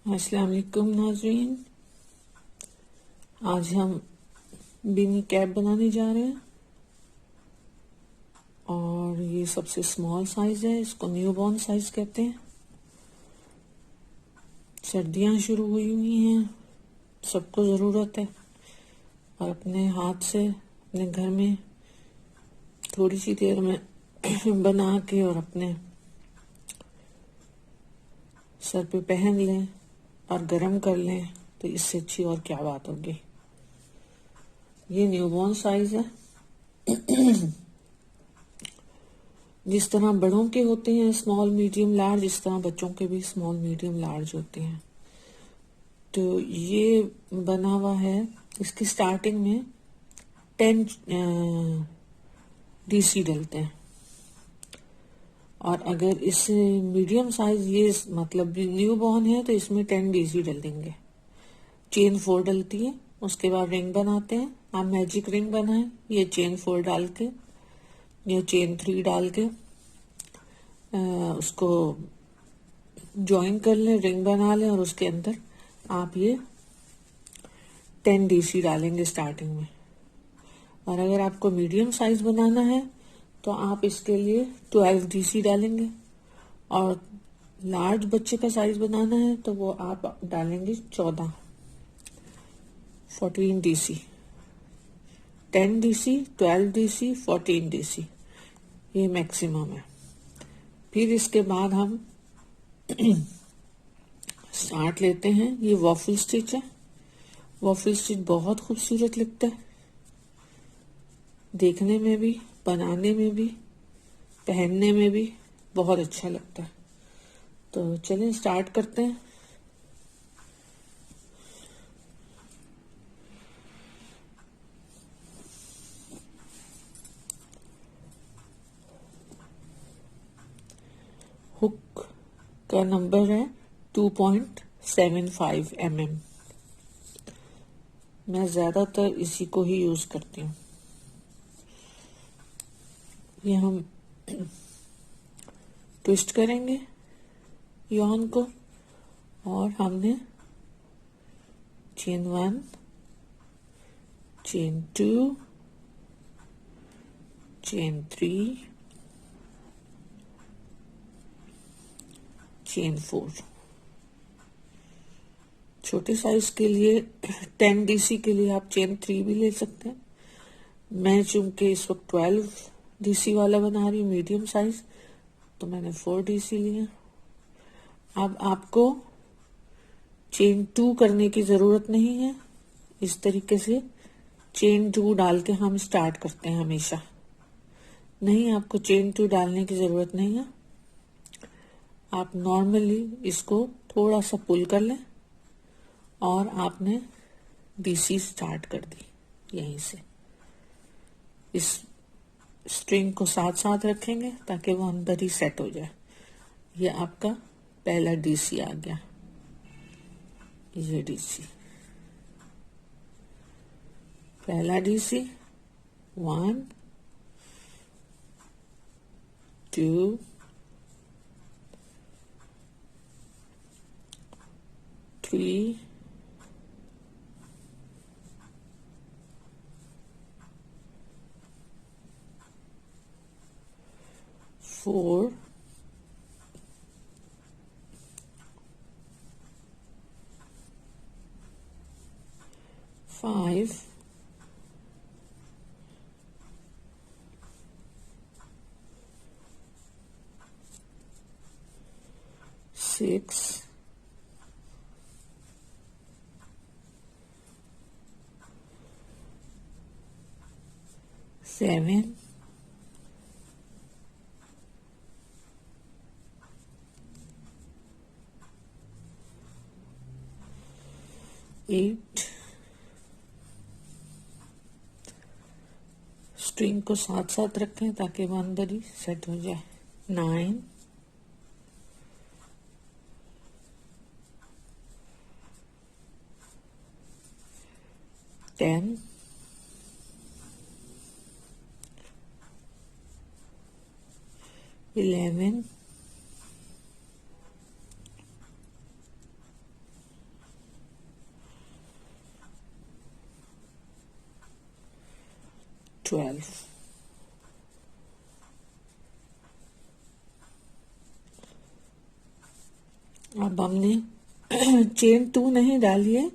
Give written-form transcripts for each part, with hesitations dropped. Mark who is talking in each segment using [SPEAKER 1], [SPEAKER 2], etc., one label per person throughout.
[SPEAKER 1] अस्सलाम वालेकुम नाजरीन। आज हम बिनी कैप बनाने जा रहे हैं और ये सबसे स्मॉल साइज है, इसको न्यूबॉर्न साइज कहते हैं। सर्दियां शुरू हुई हैं, सबको ज़रूरत है और अपने हाथ से अपने घर में थोड़ी सी देर में बना के और अपने सर पे पहन लें और गरम कर लें तो इससे अच्छी और क्या बात होगी। ये न्यूबॉर्न साइज है। जिस तरह बड़ों के होते हैं स्मॉल मीडियम लार्ज, इस तरह बच्चों के भी स्मॉल मीडियम लार्ज होते हैं। तो ये बना हुआ है, इसकी स्टार्टिंग में 10 DC डलते हैं और अगर इस मीडियम साइज ये मतलब न्यू बॉर्न है तो इसमें 10 DC डल देंगे। चेन 4 डलती है, उसके बाद रिंग बनाते हैं। आप मैजिक रिंग बनाएं, ये चेन 4 डाल के या चेन 3 डाल के उसको ज्वाइन कर लें, रिंग बना लें और उसके अंदर आप ये 10 DC डालेंगे स्टार्टिंग में। और अगर आपको मीडियम साइज बनाना है तो आप इसके लिए 12 DC डालेंगे और लार्ज बच्चे का साइज बनाना है तो वो आप डालेंगे 14 DC, 10 DC, 12 DC, 14 DC, ये मैक्सिमम है। फिर इसके बाद हम स्टार्ट लेते हैं। ये वॉफल स्टिच है। वॉफल स्टिच बहुत खूबसूरत लगता है, देखने में भी, बनाने में भी, पहनने में भी बहुत अच्छा लगता है। तो चलिए स्टार्ट करते हैं। हुक का नंबर है 2.75 mm। मैं ज्यादातर इसी को ही यूज करती हूँ। ये हम ट्विस्ट करेंगे यॉन को और हमने चेन 1, चेन 2, चेन 3, चेन 4। छोटे साइज के लिए 10 DC के लिए आप चेन 3 भी ले सकते हैं। मैं चूंकि इस वक्त 12 DC वाला बना रही हूँ मीडियम साइज, तो मैंने 4 DC लिया। अब आपको चेन 2 करने की जरूरत नहीं है। इस तरीके से चेन 2 डाल के हम स्टार्ट करते हैं हमेशा। नहीं, आपको चेन 2 डालने की जरूरत नहीं है। आप नॉर्मली इसको थोड़ा सा पुल कर लें और आपने DC स्टार्ट कर दी। यहीं से इस स्ट्रिंग को साथ साथ रखेंगे ताकि वो अंदर ही सेट हो जाए। ये आपका पहला DC आ गया, ये DC, पहला DC। 1, 2, 3, 4, 5, 6, 7, 8। स्ट्रिंग को साथ साथ रखें ताकि वो अंदर ही सेट हो जाए। 9, 10, 11, 12। अब हमने चेन 2 नहीं डाली है,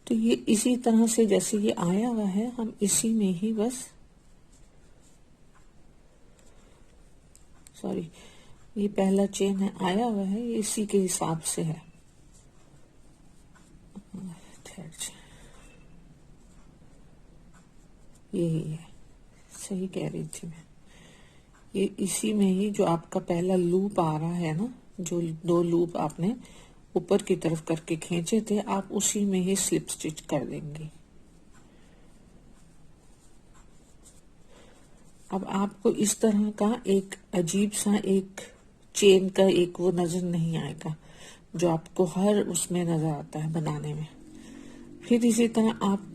[SPEAKER 1] तो ये इसी तरह से जैसे ये आया हुआ है हम इसी में ही बस, सॉरी ये पहला चेन है आया हुआ है, ये इसी के हिसाब से है। यही है, सही कह रही थी मैं। ये इसी में ही जो आपका पहला लूप आ रहा है ना, जो 2 लूप आपने ऊपर की तरफ करके खींचे थे, आप उसी में ही स्लिप स्टिच कर देंगे। अब आपको इस तरह का एक अजीब सा एक चेन का एक वो नजर नहीं आएगा जो आपको हर उसमें नजर आता है बनाने में। फिर इसी तरह आप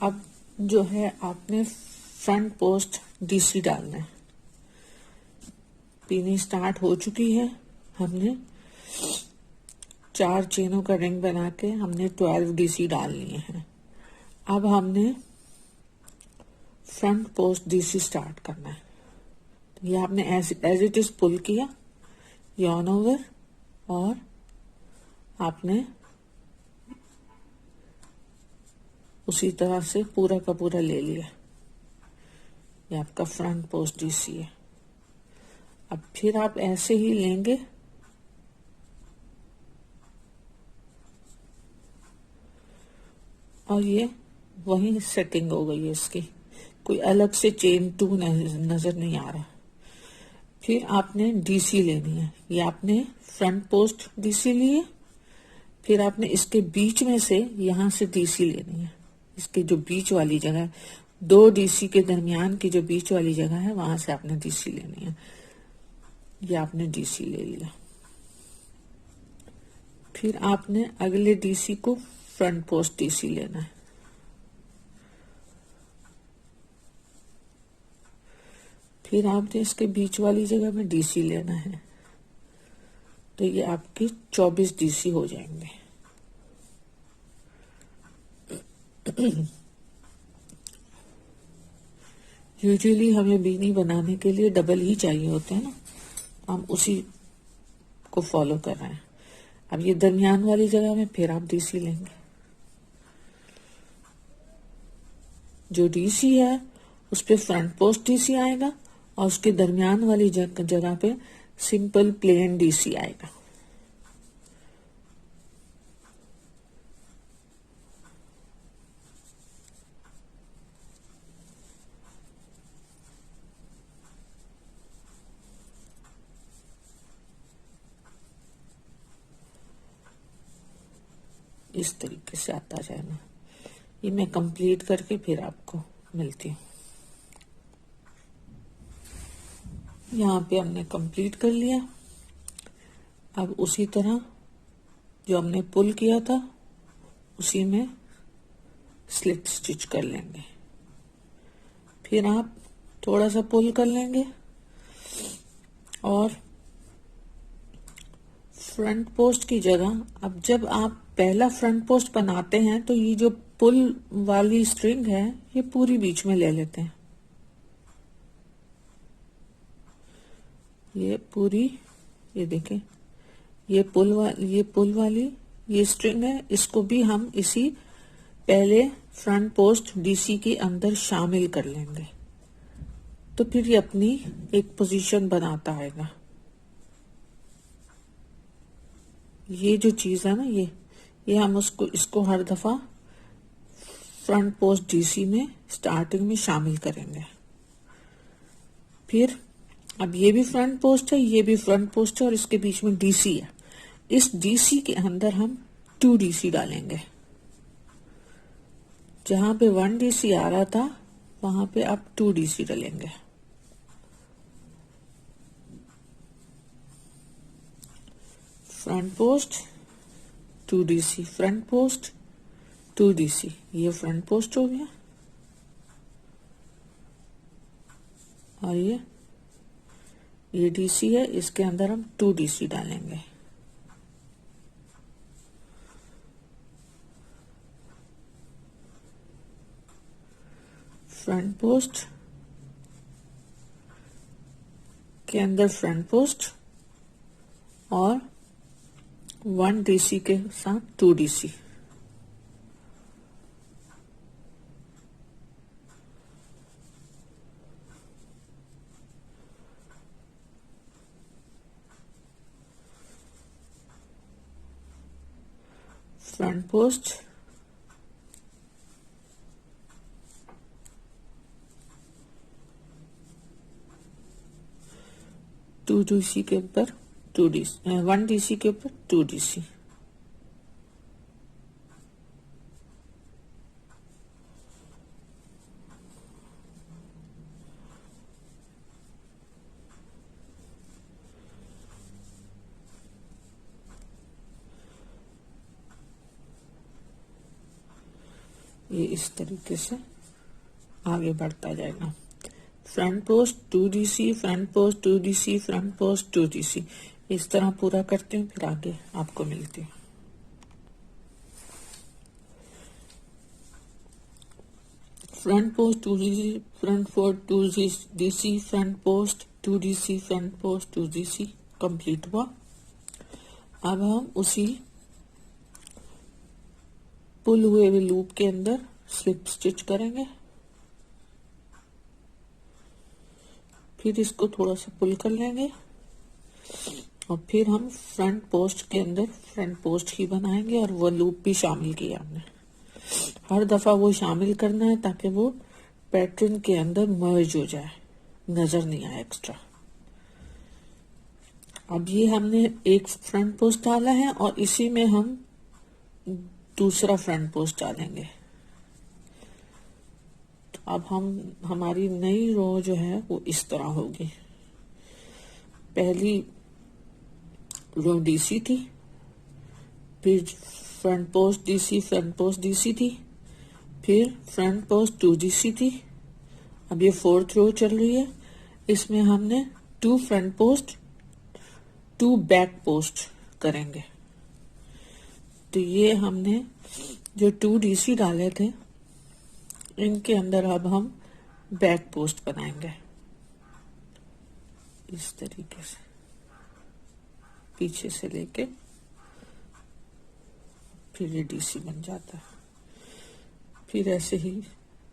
[SPEAKER 1] अब जो है आपने फ्रंट पोस्ट डीसी डालना है। पीनी स्टार्ट हो चुकी है, हमने 4 चेनों का रिंग बना के हमने 12 डीसी डाल लिए हैं। अब हमने फ्रंट पोस्ट डीसी स्टार्ट करना है। तो ये आपने एज इट इज पुल किया, यॉर्न ओवर, और आपने उसी तरह से पूरा का पूरा ले लिया। ये आपका फ्रंट पोस्ट डीसी है। अब फिर आप ऐसे ही लेंगे, और ये वही सेटिंग हो गई है इसकी, कोई अलग से चेन 2 नजर नहीं आ रहा। फिर आपने डीसी लेनी है। ये आपने फ्रंट पोस्ट डीसी लिए, फिर आपने इसके बीच में से यहां से डीसी लेनी है। इसके जो बीच वाली जगह है, 2 डीसी के दरमियान की जो बीच वाली जगह है, वहां से आपने डीसी लेनी है। ये आपने डीसी ले लिया। फिर आपने अगले डीसी को फ्रंट पोस्ट डीसी लेना है। फिर आपने इसके बीच वाली जगह में डीसी लेना है। तो ये आपके 24 डीसी हो जाएंगे। यूजुअली हमें बीनी बनाने के लिए डबल ही चाहिए होते हैं ना, हम उसी को फॉलो कर रहे हैं। अब ये दरमियान वाली जगह में फिर आप डीसी लेंगे। जो डीसी है उस पे फ्रंट पोस्ट डीसी आएगा, और उसके दरमियान वाली जगह पे सिंपल प्लेन डीसी आएगा। इस तरीके से आता जाएगा। ये मैं कंप्लीट करके फिर आपको मिलती हूँ। यहाँ पे हमने कंप्लीट कर लिया। अब उसी तरह जो हमने पुल किया था उसी में स्लिप स्टिच कर लेंगे। फिर आप थोड़ा सा पुल कर लेंगे, और फ्रंट पोस्ट की जगह, अब जब आप पहला फ्रंट पोस्ट बनाते हैं तो ये जो पुल वाली स्ट्रिंग है ये पूरी बीच में ले लेते हैं। ये पूरी, ये देखें, ये पुल वाली ये स्ट्रिंग है, इसको भी हम इसी पहले फ्रंट पोस्ट डीसी के अंदर शामिल कर लेंगे। तो फिर ये अपनी एक पोजीशन बनाता आएगा। ये जो चीज है ना, ये हम इसको हर दफा फ्रंट पोस्ट डीसी में स्टार्टिंग में शामिल करेंगे। फिर अब ये भी फ्रंट पोस्ट है, ये भी फ्रंट पोस्ट है, और इसके बीच में डीसी है। इस डीसी के अंदर हम 2 डीसी डालेंगे। जहां पे 1 डीसी आ रहा था वहां पे आप 2 डीसी डालेंगे। Front post 2 DC, front post 2 DC, ये फ्रंट पोस्ट हो गया। और ये डीसी है, इसके अंदर हम 2 डीसी डालेंगे। फ्रंट पोस्ट के अंदर फ्रंट पोस्ट और 1 DC के साथ 2 DC। Front post two DC के ऊपर 2 DC, 1 DC के ऊपर 2 DC। ये इस तरीके से आगे बढ़ता जाएगा। Front post 2 DC, front post 2 DC, front post 2 DC। इस तरह पूरा करती हूँ, फिर आगे आपको मिलती हूँ। Front post 2 DC, front post 2 DC, front post 2 DC, front post 2 DC complete हुआ। अब हम उसी पुल हुए हुए लूप के अंदर स्लिप स्टिच करेंगे। फिर इसको थोड़ा सा पुल कर लेंगे और फिर हम फ्रंट पोस्ट के अंदर फ्रंट पोस्ट ही बनाएंगे और वो लूप भी शामिल किया हमने। हर दफा वो शामिल करना है ताकि वो पैटर्न के अंदर मर्ज हो जाए, नजर नहीं आए एक्स्ट्रा। अब ये हमने एक फ्रंट पोस्ट डाला है और इसी में हम दूसरा फ्रंट पोस्ट डालेंगे। तो अब हमारी नई रो जो है वो इस तरह होगी। पहली रो DC थी, फिर front post DC, front post DC थी, फिर फ्रंट पोस्ट 2 DC थी। अब ये 4th रो चल रही है। इसमें हमने 2 फ्रंट पोस्ट 2 बैक पोस्ट करेंगे। तो ये हमने जो 2 DC डाले थे इनके अंदर अब हम बैक पोस्ट बनाएंगे इस तरीके से, पीछे से लेके फिर ये DC बन जाता है। फिर ऐसे ही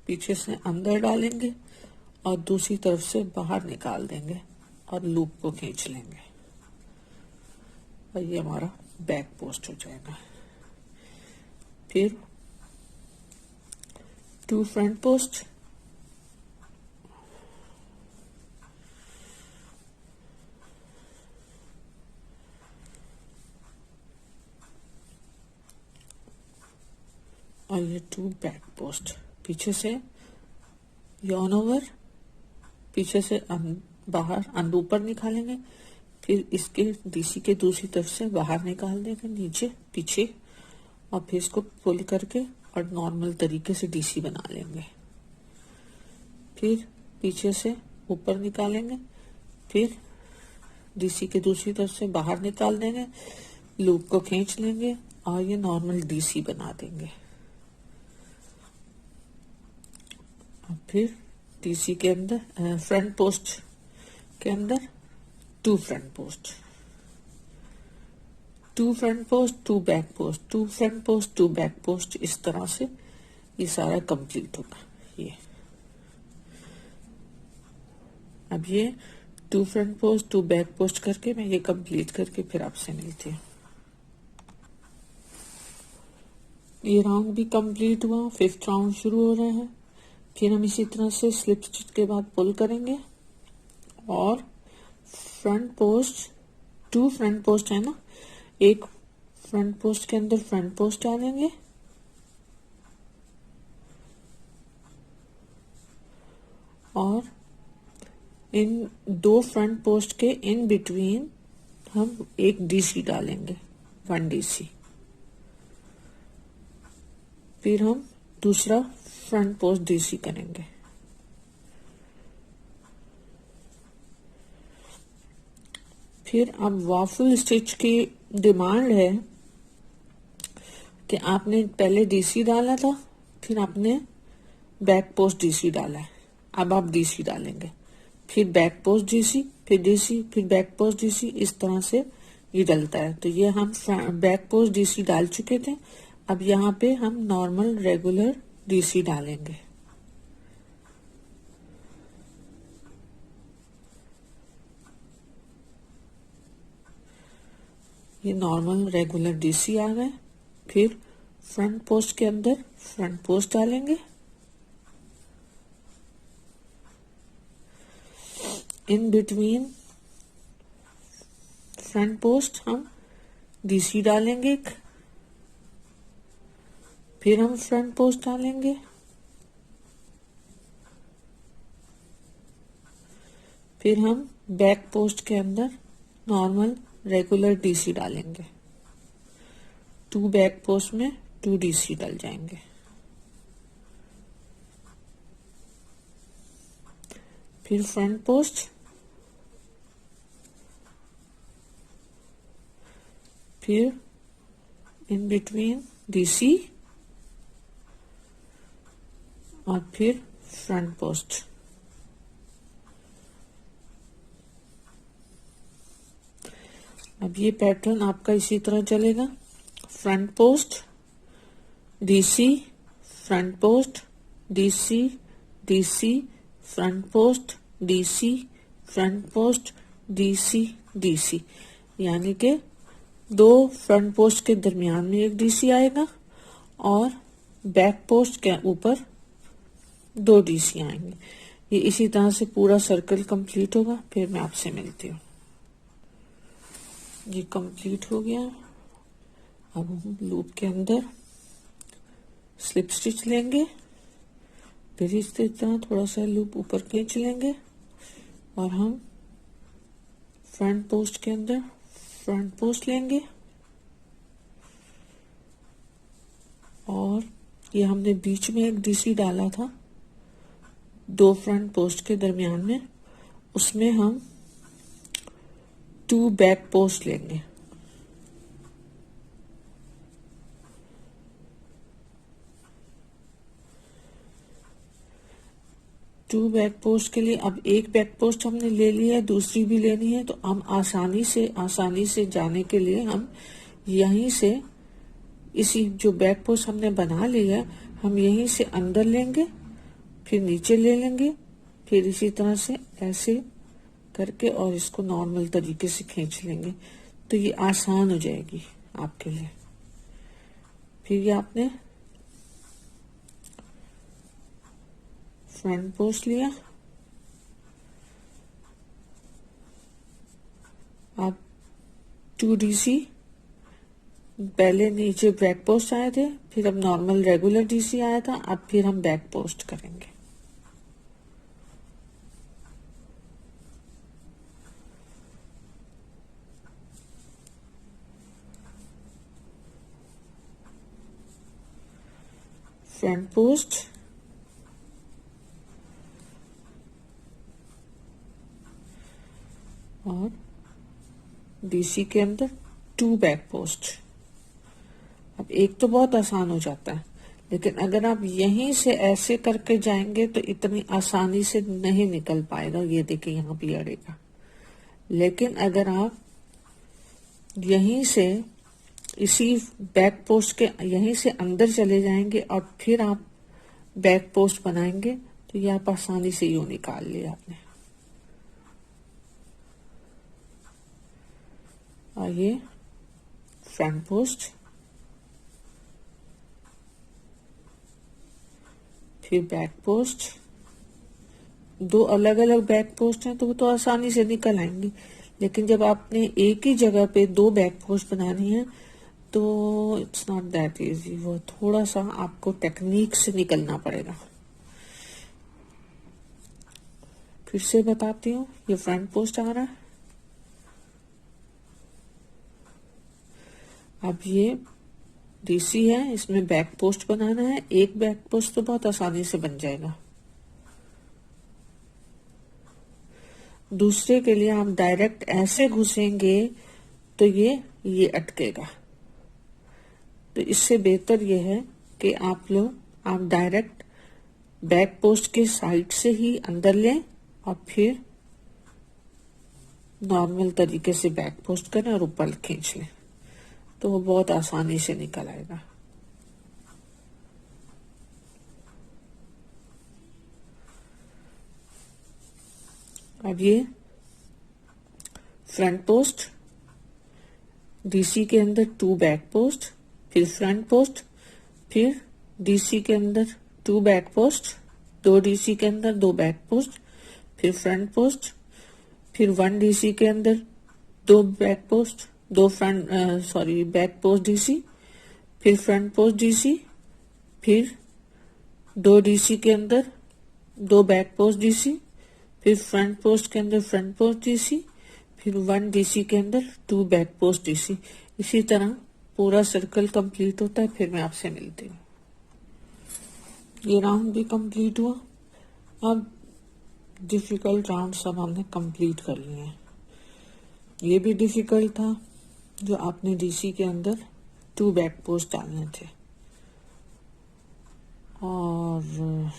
[SPEAKER 1] पीछे से अंदर डालेंगे और दूसरी तरफ से बाहर निकाल देंगे और लूप को खींच लेंगे और ये हमारा बैक पोस्ट हो जाएगा। फिर 2 फ्रंट पोस्ट और ये 2 बैक पोस्ट। पीछे से यॉर्न ओवर, पीछे से बाहर ऊपर निकालेंगे, फिर इसके DC के दूसरी तरफ से बाहर निकाल देंगे नीचे पीछे और फिर इसको पुल करके और नॉर्मल तरीके से DC बना लेंगे। फिर पीछे से ऊपर निकालेंगे, फिर DC के दूसरी तरफ से बाहर निकाल देंगे, लूप को खींच लेंगे और ये नॉर्मल DC बना देंगे। और फिर DC के अंदर फ्रंट पोस्ट के अंदर 2 front post, 2 front post 2 back post, 2 front post 2 back post. इस तरह से ये सारा कंप्लीट होगा। ये अब ये 2 फ्रंट पोस्ट 2 बैक पोस्ट करके मैं ये कंप्लीट करके फिर आपसे मिलती हूँ। ये राउंड भी कंप्लीट हुआ, 5th राउंड शुरू हो रहा है। फिर हम इसी तरह से स्लिप स्टिच के बाद पुल करेंगे और फ्रंट पोस्ट 2 फ्रंट पोस्ट है ना, एक फ्रंट पोस्ट के अंदर फ्रंट पोस्ट डालेंगे और इन 2 फ्रंट पोस्ट के इन बिटवीन हम एक DC डालेंगे, 1 DC। फिर हम दूसरा फ्रंट पोस्ट DC करेंगे। फिर अब वाफल स्टिच की डिमांड है कि आपने पहले DC डाला था, फिर आपने बैक पोस्ट डीसी डाला है, अब आप डीसी डालेंगे, फिर बैक पोस्ट डीसी, फिर डीसी, फिर बैक पोस्ट डीसी, इस तरह से ये डलता है। तो ये हम बैक पोस्ट डीसी डाल चुके थे, अब यहाँ पे हम नॉर्मल रेगुलर डीसी डालेंगे। ये नॉर्मल रेगुलर डीसी आ गए। फिर फ्रंट पोस्ट के अंदर फ्रंट पोस्ट डालेंगे, इन बिटवीन फ्रंट पोस्ट हम डीसी डालेंगे, फिर हम फ्रंट पोस्ट डालेंगे, फिर हम बैक पोस्ट के अंदर नॉर्मल रेगुलर डीसी डालेंगे। 2 बैक पोस्ट में 2 डीसी डल जाएंगे। फिर फ्रंट पोस्ट, फिर इन बिटवीन डीसी और फिर फ्रंट पोस्ट। अब ये पैटर्न आपका इसी तरह चलेगा, front post DC, front post DC, DC, front post DC, front post DC, DC, यानी कि 2 फ्रंट पोस्ट के दरमियान में एक डीसी आएगा और बैक पोस्ट के ऊपर 2 डीसी आएंगे। ये इसी तरह से पूरा सर्कल कंप्लीट होगा। फिर मैं आपसे मिलती हूँ। ये कंप्लीट हो गया। अब हम लूप के अंदर स्लिप स्टिच लेंगे, फिर इस तरह थोड़ा सा लूप ऊपर खींच लेंगे और हम फ्रंट पोस्ट के अंदर फ्रंट पोस्ट लेंगे और ये हमने बीच में एक डीसी डाला था 2 फ्रंट पोस्ट के दरमियान में, उसमें हम 2 बैक पोस्ट लेंगे। टू बैक पोस्ट के लिए अब एक बैक पोस्ट हमने ले लिया है, दूसरी भी लेनी है, तो हम आसानी से जाने के लिए हम यहीं से इसी जो बैक पोस्ट हमने बना लिया है हम यहीं से अंदर लेंगे, फिर नीचे ले लेंगे, फिर इसी तरह से ऐसे करके और इसको नॉर्मल तरीके से खींच लेंगे, तो ये आसान हो जाएगी आपके लिए। फिर ये आपने फ्रंट पोस्ट लिया, आप 2 डीसी, पहले नीचे बैक पोस्ट आए थे, फिर अब नॉर्मल रेगुलर डीसी आया था, अब फिर हम बैक पोस्ट करेंगे। फ्रंट पोस्ट, और डीसी के अंदर 2 बैक पोस्ट। अब एक तो बहुत आसान हो जाता है, लेकिन अगर आप यहीं से ऐसे करके जाएंगे तो इतनी आसानी से नहीं निकल पाएगा। ये देखिए यहाँ भी अड़ेगा, लेकिन अगर आप यहीं से इसी बैक पोस्ट के यहीं से अंदर चले जाएंगे और फिर आप बैक पोस्ट बनाएंगे तो ये आप आसानी से यूं निकाल लिया आपने। और ये फ्रंट पोस्ट, फिर बैक पोस्ट, 2 अलग अलग बैक पोस्ट हैं तो वो तो आसानी से निकल आएंगी, लेकिन जब आपने एक ही जगह पे 2 बैक पोस्ट बनानी है तो इट्स नॉट दैट इजी, वो थोड़ा सा आपको टेक्निक से निकलना पड़ेगा। फिर से बताती हूँ, ये फ्रंट पोस्ट आ रहा है, अब ये डीसी है, इसमें बैक पोस्ट बनाना है। एक बैक पोस्ट तो बहुत आसानी से बन जाएगा, दूसरे के लिए आप डायरेक्ट ऐसे घुसेंगे तो ये अटकेगा। तो इससे बेहतर ये है कि आप डायरेक्ट बैक पोस्ट के साइड से ही अंदर लें और फिर नॉर्मल तरीके से बैक पोस्ट करें और ऊपर खींच लें, तो वो बहुत आसानी से निकल आएगा। अब ये फ्रंट पोस्ट, डीसी के अंदर 2 बैक पोस्ट, फिर फ्रंट पोस्ट, फिर डीसी के अंदर 2 बैक पोस्ट, 2 डीसी के अंदर 2 बैक पोस्ट, फिर फ्रंट पोस्ट, फिर 1 डीसी के अंदर 2 back post, 2 back post DC, फिर फ्रंट पोस्ट डीसी, फिर 2 डीसी के अंदर 2 बैक पोस्ट डीसी, फिर फ्रंट पोस्ट के अंदर फ्रंट पोस्ट डीसी, फिर 1 डीसी के अंदर 2 बैक पोस्ट डीसी। इसी तरह पूरा सर्कल कंप्लीट होता है। फिर मैं आपसे मिलती हूँ। ये राउंड भी कंप्लीट हुआ। अब डिफिकल्ट राउंड सब हमने कंप्लीट कर लिए हैं। ये भी डिफिकल्ट था जो आपने डीसी के अंदर 2 बैक पोस्ट डालने थे। और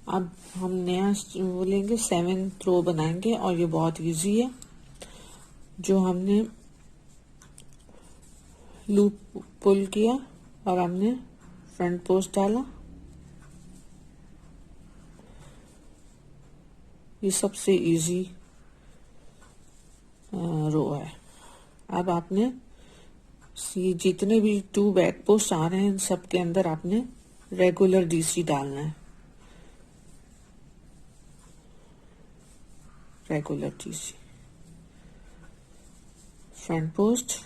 [SPEAKER 1] अब हम नया वो लेंगे, 7th रो बनाएंगे और ये बहुत इजी है। जो हमने लूप पुल किया और हमने फ्रंट पोस्ट डाला, ये सबसे इजी रो है। अब आपने जितने भी 2 बैक पोस्ट आ रहे हैं इन सब के अंदर आपने रेगुलर डीसी डालना है। Regular DC, front post,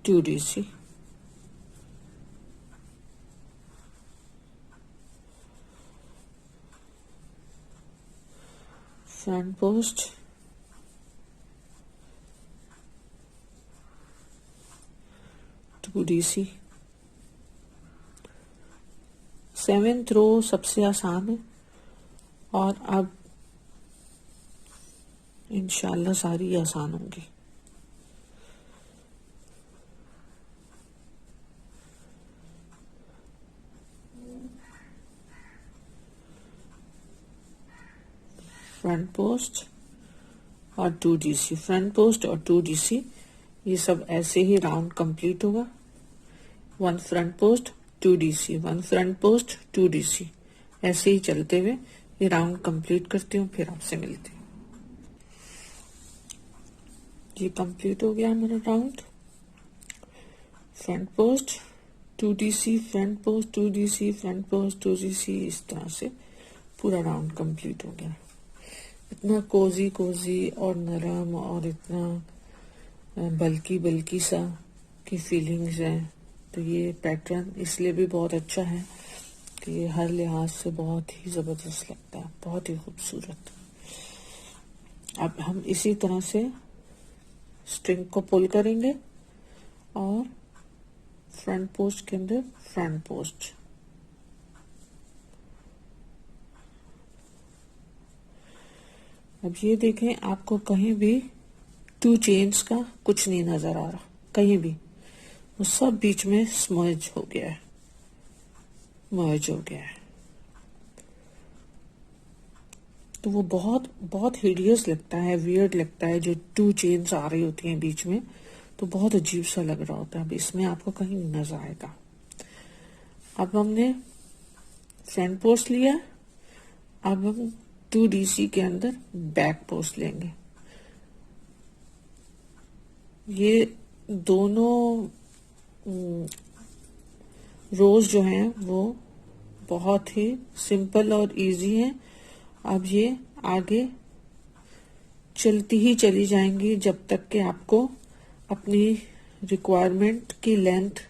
[SPEAKER 1] two DC, front post, two DC. 7th row सबसे आसान है और अब इंशाल्लाह सारी आसान होंगी। फ्रंट पोस्ट और 2 डीसी, फ्रंट पोस्ट और 2 डीसी, ये सब ऐसे ही राउंड कंप्लीट होगा। 1 front post 2 DC, 1 front post 2 DC, ऐसे ही चलते हुए ये राउंड कंप्लीट करती हूँ। फिर आपसे मिलती हूँ। ये कंप्लीट हो गया हमारा round. Front post 2 DC, front post 2 DC, front post 2 DC, इस तरह से पूरा राउंड कंप्लीट हो गया। इतना कोजी कोजी और नरम और इतना बल्कि बल्कि सा की फीलिंग्स है। तो ये पैटर्न इसलिए भी बहुत अच्छा है कि ये हर लिहाज से बहुत ही जबरदस्त लगता है, बहुत ही खूबसूरत। अब हम इसी तरह से स्ट्रिंग को पुल करेंगे और फ्रंट पोस्ट के अंदर फ्रंट पोस्ट। अब ये देखें, आपको कहीं भी 2 चेन्स का कुछ नहीं नजर आ रहा, कहीं भी। वो सब बीच में स्मर्ज हो गया है, मर्ज हो गया है। तो वो बहुत बहुत हिडियस लगता है, वियर्ड लगता है। जो 2 चेन्स आ रही होती हैं बीच में, तो बहुत अजीब सा लग रहा होता है। अब इसमें आपको कहीं नहीं नजर आएगा। अब हमने फ्रंट पोस्ट लिया, अब हम 2 डीसी के अंदर बैक पोस्ट लेंगे। ये दोनों रोज जो हैं वो बहुत ही सिंपल और इजी हैं। अब ये आगे चलती ही चली जाएंगी जब तक कि आपको अपनी रिक्वायरमेंट की लेंथ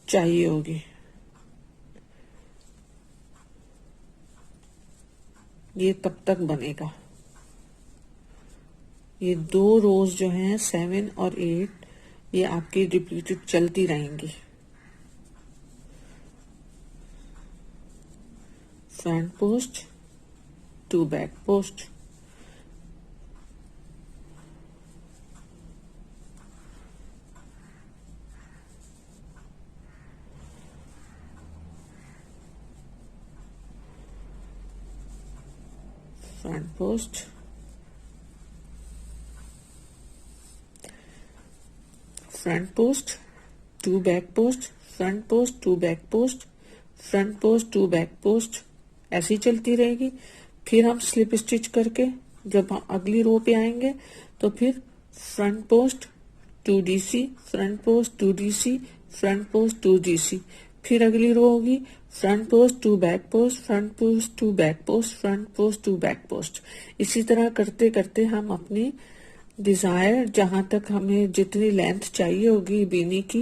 [SPEAKER 1] चाहिए होगी। ये तब तक बनेगा। ये 2 रोज जो हैं 7 और 8, ये आपकी रिपीटेड चलती रहेंगी। Front post 2 back post, front post, front post, 2 back post, front post, 2 back post, front post, 2 back post, ऐसी चलती रहेगी। फिर हम स्लिप स्टिच करके जब हम अगली रो पे आएंगे तो फिर front post 2 DC, front post 2 DC, front post 2 DC, फिर अगली रो होगी front post 2 back post, front post 2 back post, front post 2 back post. इसी तरह करते करते हम अपनी डिजायर जहां तक हमें जितनी लेंथ चाहिए होगी बीनी की,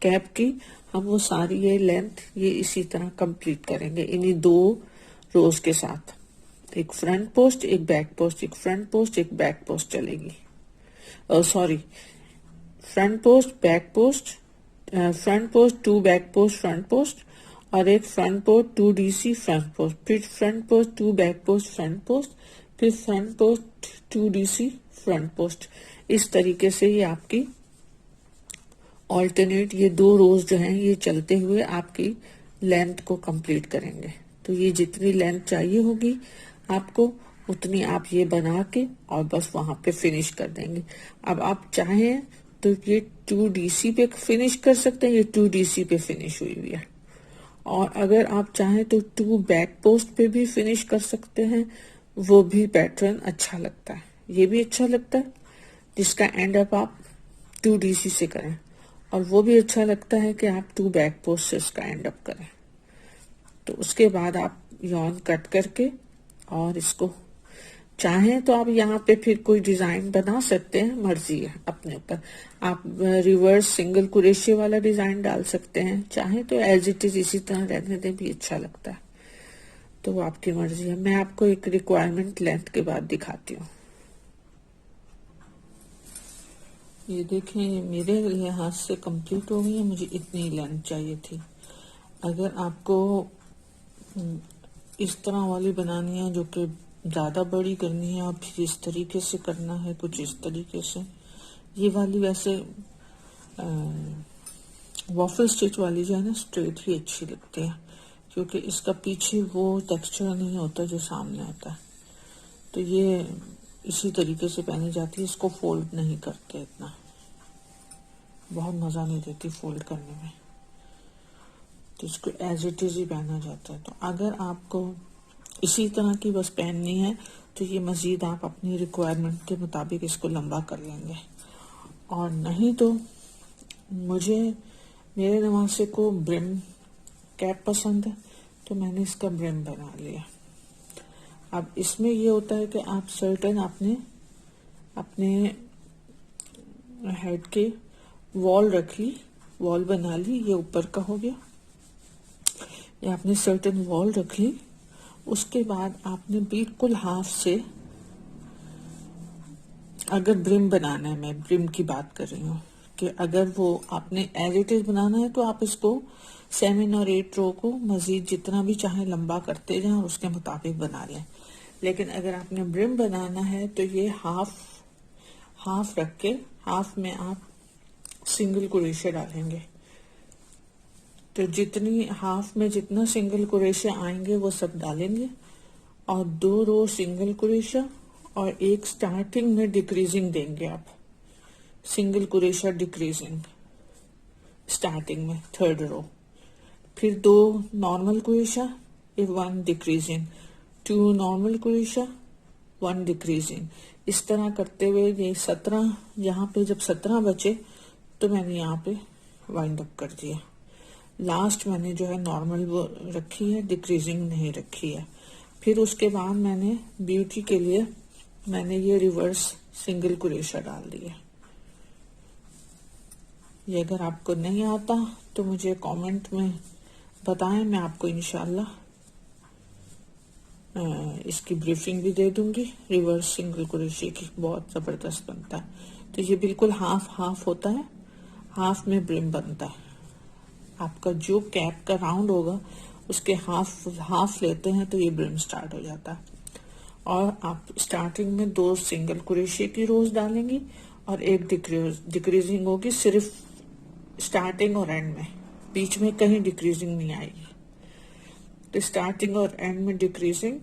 [SPEAKER 1] कैप की, हम वो सारी ये लेंथ ये इसी तरह कंप्लीट करेंगे इन्हीं 2 रोज के साथ। एक फ्रंट पोस्ट, एक बैक पोस्ट, एक फ्रंट पोस्ट, एक बैक पोस्ट चलेगी। Sorry, front post, back post, front post 2 back post, front post, और एक front post 2 DC, front post, फिर front post 2 back post, front post, फिर front post 2 DC, front post. इस तरीके से ये आपकी ऑल्टरनेट ये 2 रोज जो हैं ये चलते हुए आपकी लेंथ को कंप्लीट करेंगे। तो ये जितनी लेंथ चाहिए होगी आपको उतनी आप ये बना के और बस वहां पे फिनिश कर देंगे। अब आप चाहें तो ये 2 डीसी पे फिनिश कर सकते हैं, ये 2 डीसी पे फिनिश हुई हुई है। और अगर आप चाहें तो 2 बैक पोस्ट पे भी फिनिश कर सकते हैं, वो भी पैटर्न अच्छा लगता है, ये भी अच्छा लगता है जिसका एंड अप आप 2 डीसी से करें, और वो भी अच्छा लगता है कि आप 2 बैक पोस्ट से इसका एंड अप करें। तो उसके बाद आप यॉर्न कट करके और इसको चाहें तो आप यहाँ पे फिर कोई डिजाइन बना सकते हैं, मर्जी है अपने ऊपर। आप रिवर्स सिंगल कुरेशिया वाला डिजाइन डाल सकते हैं, चाहे तो एज इट इज इसी तरह रहने दें भी अच्छा लगता है, तो वो आपकी मर्जी है। मैं आपको एक रिक्वायरमेंट लेंथ के बाद दिखाती हूँ। ये देखें, ये मेरे लिहाज से कंप्लीट हो गई है, मुझे इतनी लेंथ चाहिए थी। अगर आपको इस तरह वाली बनानी है जो कि ज्यादा बड़ी करनी है और फिर इस तरीके से करना है, कुछ इस तरीके से, ये वाली वैसे वॉफल स्टिच वाली जो है ना स्ट्रेट ही अच्छी लगती है, क्योंकि इसका पीछे वो टेक्सचर नहीं होता जो सामने होता है। तो ये इसी तरीके से पहनी जाती है, इसको फोल्ड नहीं करते इतना, बहुत मजा नहीं देती फोल्ड करने में, तो इसको एज इट इज ही पहना जाता है। तो अगर आपको इसी तरह की बस पहननी है तो ये मजीद आप अपनी रिक्वायरमेंट के मुताबिक इसको लंबा कर लेंगे, और नहीं तो मुझे मेरे नवासे को ब्रिम कैप पसंद है तो मैंने इसका ब्रिम बना लिया। अब इसमें ये होता है कि आप सर्टेन अपने हेड के वॉल रख ली, वॉल बना ली, ये ऊपर का हो गया, ये आपने सर्टेन वॉल रख ली। उसके बाद आपने बिल्कुल हाफ से, अगर ब्रिम बनाना है, मैं ब्रिम की बात कर रही हूँ, कि अगर वो आपने एज इट इज बनाना है तो आप इसको 7 और 8 रो को मजीद जितना भी चाहे लंबा करते जाएं और उसके मुताबिक बना लें। लेकिन अगर आपने ब्रिम बनाना है तो ये हाफ रख के हाफ में आप सिंगल कुरेशिया डालेंगे। तो जितनी हाफ में जितना सिंगल कुरेशिया आएंगे वो सब डालेंगे, और 2 रो सिंगल कुरेशिया और एक स्टार्टिंग में डिक्रीजिंग देंगे आप, सिंगल कुरेशिया डिक्रीजिंग स्टार्टिंग में 3rd रो, फिर 2 नॉर्मल कुरेशिया, 1 डिक्रीजिंग, 2 नॉर्मल कुरेशिया, 1 डिक्रीजिंग। इस तरह करते हुए ये 17, यहाँ पे जब 17 बचे तो मैंने यहाँ पे वाइंड अप कर दिया। लास्ट मैंने जो है नॉर्मल वो रखी है, डिक्रीजिंग नहीं रखी है। फिर उसके बाद मैंने ब्यूटी के लिए मैंने ये रिवर्स सिंगल कुरेशिया डाल दिया। ये अगर आपको नहीं आता तो मुझे कमेंट में बताएं, मैं आपको इंशाल्लाह इसकी ब्रीफिंग भी दे दूंगी। रिवर्स सिंगल कुरेशिया की बहुत जबरदस्त बनता है। तो ये बिल्कुल हाफ होता है, हाफ में ब्रिम बनता है। आपका जो कैप का राउंड होगा उसके हाफ लेते हैं तो ये ब्रिम स्टार्ट हो जाता है। और आप स्टार्टिंग में 2 सिंगल कुरेशिया की रोज डालेंगी और एक डिक्रीजिंग होगी, सिर्फ स्टार्टिंग और एंड में, बीच में कहीं डिक्रीजिंग नहीं आएगी। तो स्टार्टिंग और एंड में डिक्रीजिंग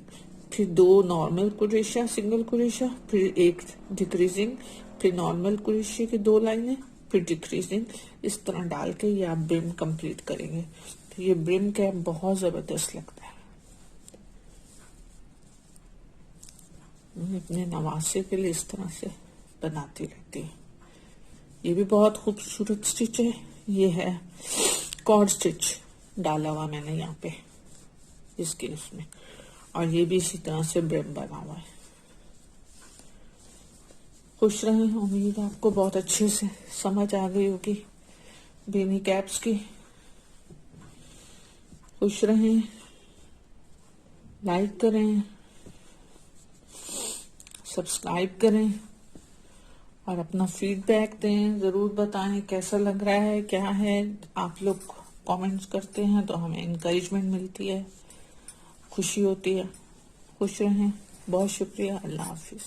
[SPEAKER 1] फिर 2 नॉर्मल क्रोशा, सिंगल क्रोशा, फिर एक डिक्रीजिंग, फिर नॉर्मल क्रोशे की 2 लाइनें, फिर डिक्रीजिंग। इस तरह डाल के ये आप ब्रिम कंप्लीट करेंगे। तो ये ब्रिम कैप बहुत जबरदस्त लगता है। मैं अपने नवासे के लिए इस तरह से बनाती रहती हूँ। ये भी बहुत खूबसूरत स्टिच है। ये है कॉर्ड स्टिच डाला हुआ मैंने यहाँ पे इसके इसमें, और ये भी इसी तरह से ब्रिम बना हुआ है। खुश रहें। उम्मीद आपको बहुत अच्छे से समझ आ गई होगी बेनी कैप्स की। खुश रहें, लाइक करें, सब्सक्राइब करें और अपना फीडबैक दें। जरूर बताएं कैसा लग रहा है, क्या है। आप लोग कमेंट्स करते हैं तो हमें इनकरेजमेंट मिलती है, खुशी होती है। खुश रहें। बहुत शुक्रिया। अल्लाह हाफिज।